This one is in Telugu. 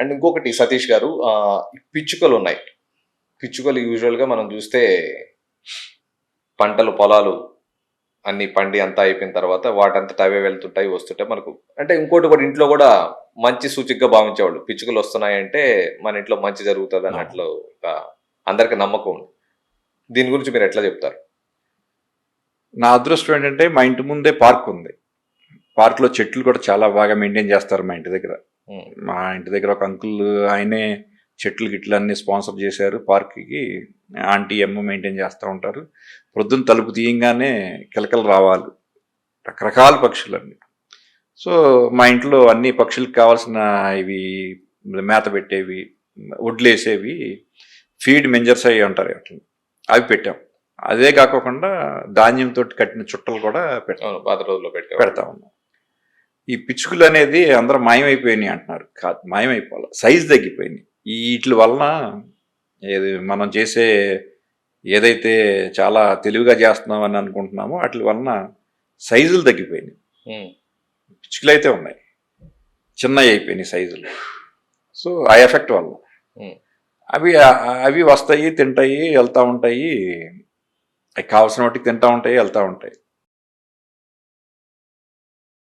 అండ్ ఇంకొకటి సతీష్ గారు, పిచ్చుకలు ఉన్నాయి. పిచ్చుకలు యూజువల్గా మనం చూస్తే పంటలు పొలాలు అన్ని పండి అంతా అయిపోయిన తర్వాత వాటంతట అవే వెళ్తుంటాయి వస్తుంటాయి మనకు. అంటే ఇంకోటి కూడా ఇంట్లో కూడా మంచి సూచికగా భావించేవాళ్ళు. పిచ్చుకలు వస్తున్నాయంటే మన ఇంట్లో మంచి జరుగుతుంది అన్నట్లు అందరికి నమ్మకం ఉంది. దీని గురించి మీరు ఎట్లా చెప్తారు? నా అదృష్టం ఏంటంటే మా ఇంటి ముందే పార్క్ ఉంది. పార్క్లో చెట్లు కూడా చాలా బాగా మెయింటైన్ చేస్తారు మా ఇంటి దగ్గర. మా ఇంటి దగ్గర ఒక అంకుల్ ఆయనే చెట్లు గిట్లు అన్ని స్పాన్సర్ చేశారు పార్క్కి. ఆంటీ అమ్మ మెయింటైన్ చేస్తూ ఉంటారు. ప్రొద్దున తలుపు తీయంగానే కిలకలు రావాలి, రకరకాల పక్షులన్నీ. సో మా ఇంట్లో అన్ని పక్షులకు కావాల్సిన ఇవి మేత పెట్టేవి, వడ్లు వేసేవి, ఫీడ్ మెంజర్స్ అవి ఉంటారు అట్లా, అవి పెట్టాం. అదే కాకుండా ధాన్యంతో కట్టిన చుట్టలు కూడా పాత రోజుల్లో పెడతా ఉన్నాం. ఈ పిచ్చుకలు అనేది అందరూ మాయమైపోయినాయి అంటున్నారు. కాదు, మాయమైపోవాలి, సైజు తగ్గిపోయినాయి. వీటి వలన మనం చేసే ఏదైతే చాలా తెలివిగా చేస్తున్నాం అని అనుకుంటున్నామో వాటి వలన సైజులు తగ్గిపోయినాయి. పిచ్చుకలు అయితే ఉన్నాయి, చిన్నవి అయిపోయినాయి సైజులు. సో ఆ ఎఫెక్ట్ వల్ల అవి వస్తాయి, తింటాయి, వెళ్తూ ఉంటాయి. అవి కావాల్సిన వాటికి తింటూ ఉంటాయి, వెళ్తూ ఉంటాయి.